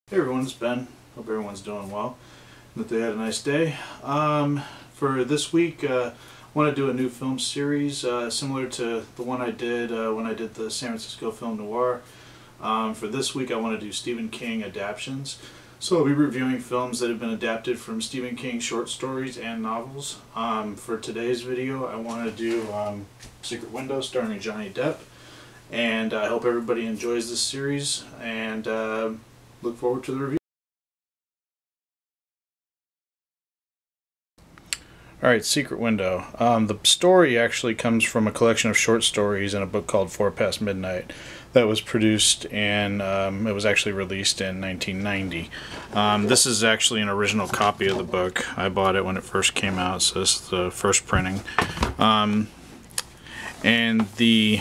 Hey everyone, it's Ben. Hope everyone's doing well, that they had a nice day. For this week, I want to do a new film series similar to the one I did when I did the San Francisco Film Noir. For this week, I want to do Stephen King adaptions. So I'll be reviewing films that have been adapted from Stephen King short stories and novels. For today's video, I want to do Secret Window starring Johnny Depp. And I hope everybody enjoys this series, and look forward to the review. Alright, Secret Window. The story actually comes from a collection of short stories in a book called 4 Past Midnight that was produced and it was actually released in 1990. This is actually an original copy of the book. I bought it when it first came out, so this is the first printing. And the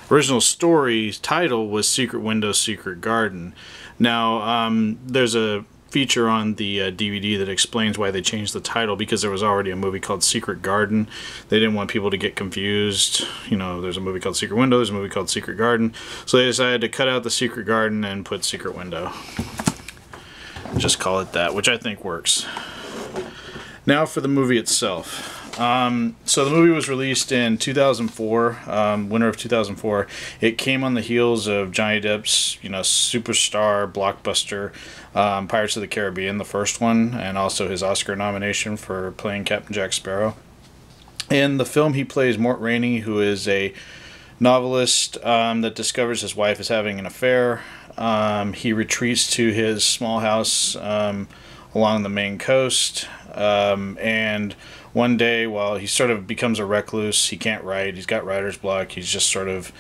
original story's title was Secret Window, Secret Garden. Now, there's a feature on the DVD that explains why they changed the title, because there was already a movie called Secret Garden. They didn't want people to get confused. You know, there's a movie called Secret Window, there's a movie called Secret Garden. So they decided to cut out the Secret Garden and put Secret Window. Just call it that, which I think works. Now for the movie itself. So the movie was released in 2004, winter of 2004. It came on the heels of Johnny Depp's, superstar blockbuster, Pirates of the Caribbean, the first one, and also his Oscar nomination for playing Captain Jack Sparrow. In the film, he plays Mort Rainey, who is a novelist that discovers his wife is having an affair. He retreats to his small house along the Maine coast, and one day, while he sort of becomes a recluse, he can't write, he's got writer's block, he's just sort of,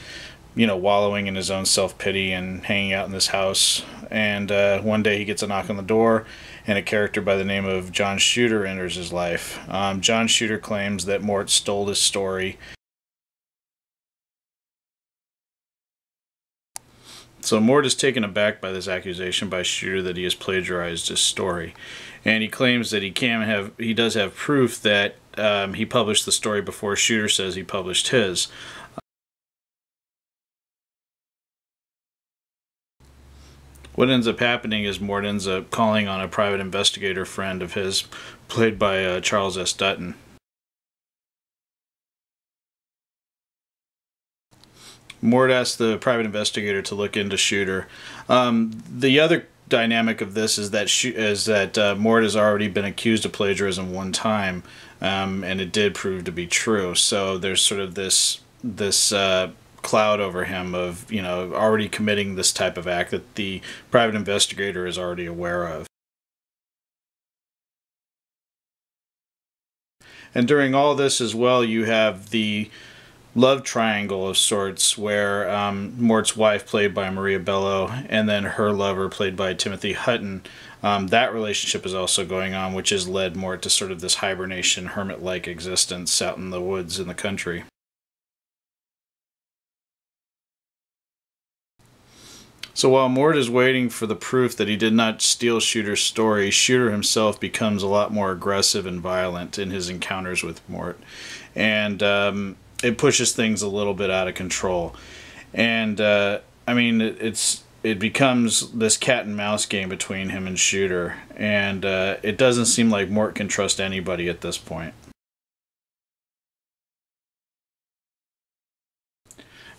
wallowing in his own self-pity and hanging out in this house. And one day he gets a knock on the door, and a character by the name of John Shooter enters his life. John Shooter claims that Mort stole his story. So Mort is taken aback by this accusation by Shooter that he has plagiarized his story, and he claims that he does have proof that he published the story before Shooter says he published his. What ends up happening is Mort ends up calling on a private investigator friend of his, played by Charles S. Dutton. Mort asked the private investigator to look into Shooter. The other dynamic of this is that Mort has already been accused of plagiarism one time, and it did prove to be true. So there's sort of this cloud over him of already committing this type of act that the private investigator is already aware of. And during all this as well, you have the love triangle of sorts, where Mort's wife, played by Maria Bello, and then her lover, played by Timothy Hutton. That relationship is also going on, which has led Mort to sort of this hibernation, hermit-like existence out in the woods in the country. So while Mort is waiting for the proof that he did not steal Shooter's story, Shooter himself becomes a lot more aggressive and violent in his encounters with Mort. And it pushes things a little bit out of control. And it becomes this cat and mouse game between him and Shooter, and it doesn't seem like Mort can trust anybody at this point.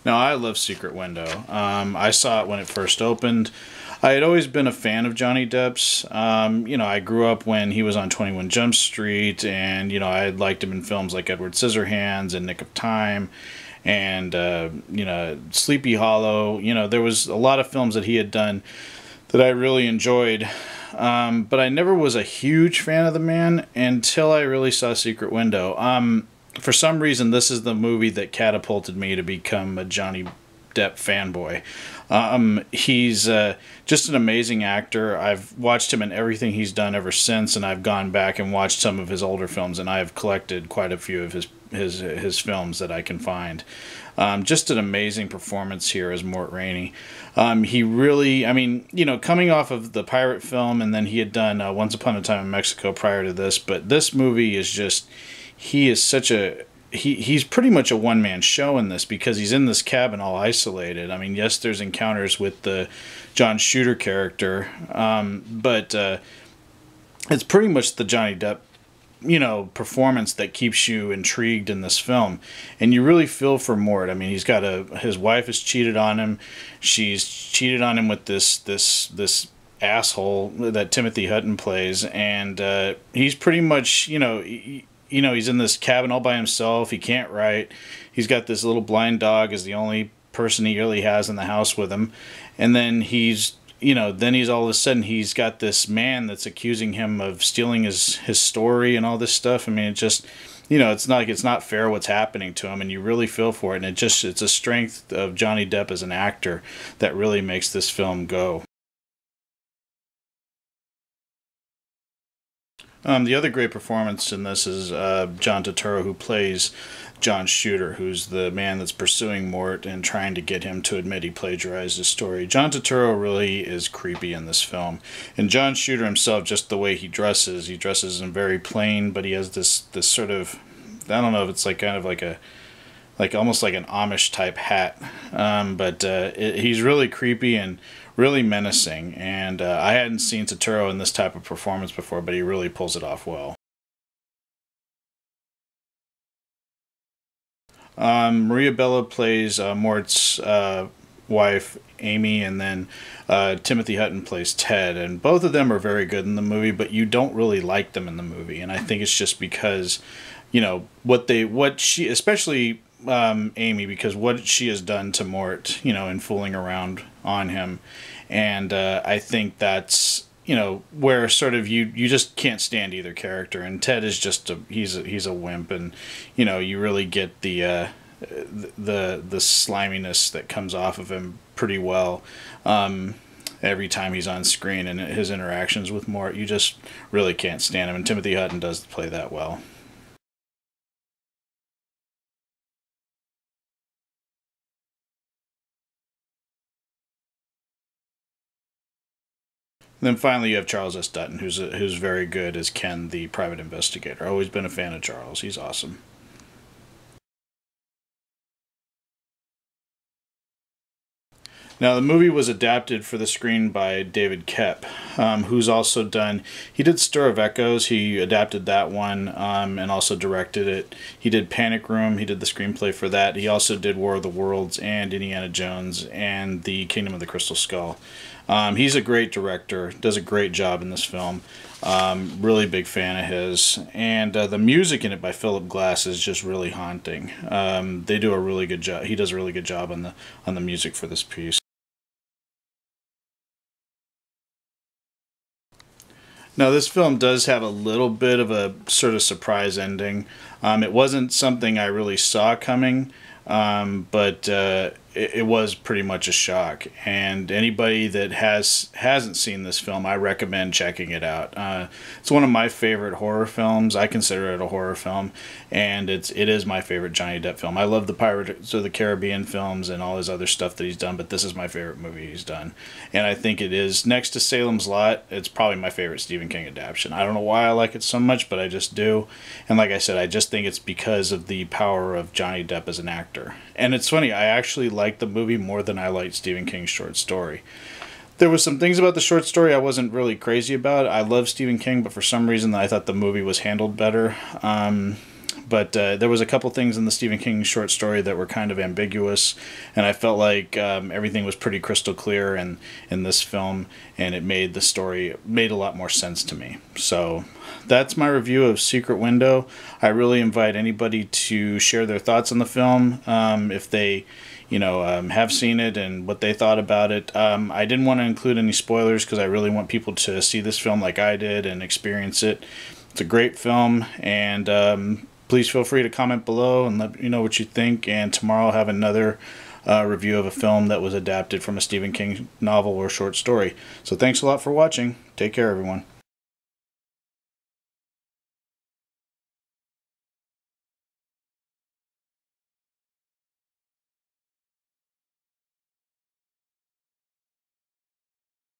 Now, I love Secret Window. I saw it when it first opened. I had always been a fan of Johnny Depp's. I grew up when he was on 21 Jump Street, and, I had liked him in films like Edward Scissorhands and Nick of Time, and, Sleepy Hollow. There was a lot of films that he had done that I really enjoyed. But I never was a huge fan of the man until I really saw Secret Window. For some reason, this is the movie that catapulted me to become a Johnny Depp fanboy. He's just an amazing actor. I've watched him in everything he's done ever since, and I've gone back and watched some of his older films, and I have collected quite a few of his films that I can find. Just an amazing performance here as Mort Rainey. He really, coming off of the pirate film, and then he had done Once Upon a Time in Mexico prior to this, but this movie is just, he is such a he's pretty much a one-man show in this, because he's in this cabin all isolated. I mean, yes, there's encounters with the John Shooter character, but it's pretty much the Johnny Depp, performance that keeps you intrigued in this film, and you really feel for Mort. I mean, his wife has cheated on him. She's cheated on him with this asshole that Timothy Hutton plays, and he's pretty much, he's in this cabin all by himself. He can't write. He's got this little blind dog as the only person he really has in the house with him, and then he's all of a sudden he's got this man that's accusing him of stealing his story and all this stuff. I mean, it just, it's not fair what's happening to him, and you really feel for it. And it's a strength of Johnny Depp as an actor that really makes this film go. The other great performance in this is John Turturro, who plays John Shooter, who's the man that's pursuing Mort and trying to get him to admit he plagiarized his story. John Turturro really is creepy in this film. And John Shooter himself, just the way he dresses in very plain, but he has this sort of, I don't know if it's almost like an Amish type hat. He's really creepy and really menacing, and I hadn't seen Turturro in this type of performance before, but he really pulls it off well. Maria Bello plays Mort's wife, Amy, and then Timothy Hutton plays Ted, and both of them are very good in the movie, but you don't really like them in the movie, and I think it's just because, especially Amy, because what she has done to Mort, in fooling around on him, and I think that's where sort of you just can't stand either character, and Ted is just he's a wimp, and you really get the sliminess that comes off of him pretty well every time he's on screen, and his interactions with Mort, you just really can't stand him, and Timothy Hutton does play that well. And then finally, you have Charles S. Dutton, who's very good as Ken, the private investigator. Always been a fan of Charles. He's awesome. Now, the movie was adapted for the screen by David Koepp, who's also he did Stir of Echoes, he adapted that one, and also directed it. He did Panic Room, he did the screenplay for that. He also did War of the Worlds and Indiana Jones and The Kingdom of the Crystal Skull. He's a great director, does a great job in this film. Really big fan of his. And the music in it by Philip Glass is just really haunting. They do a really good job. He does a really good job on the music for this piece. Now, this film does have a little bit of a sort of surprise ending. It wasn't something I really saw coming, but it was pretty much a shock. And anybody that hasn't seen this film, I recommend checking it out. It's one of my favorite horror films. I consider it a horror film, and it is my favorite Johnny Depp film. I love the Pirates of the Caribbean films and all his other stuff that he's done, but this is my favorite movie he's done. And I think it is, next to Salem's Lot, it's probably my favorite Stephen King adaptation. I don't know why I like it so much, but I just do. And like I said, I just think it's because of the power of Johnny Depp as an actor. And it's funny, I actually like the movie more than I liked Stephen King's short story. There was some things about the short story I wasn't really crazy about. I love Stephen King, but for some reason I thought the movie was handled better. But there was a couple things in the Stephen King short story that were kind of ambiguous, and I felt like everything was pretty crystal clear in this film, and it made the story a lot more sense to me. So that's my review of Secret Window. I really invite anybody to share their thoughts on the film, if they have seen it and what they thought about it. I didn't want to include any spoilers because I really want people to see this film like I did and experience it. It's a great film, and please feel free to comment below and let me know what you think. And tomorrow I'll have another review of a film that was adapted from a Stephen King novel or short story. So thanks a lot for watching. Take care, everyone.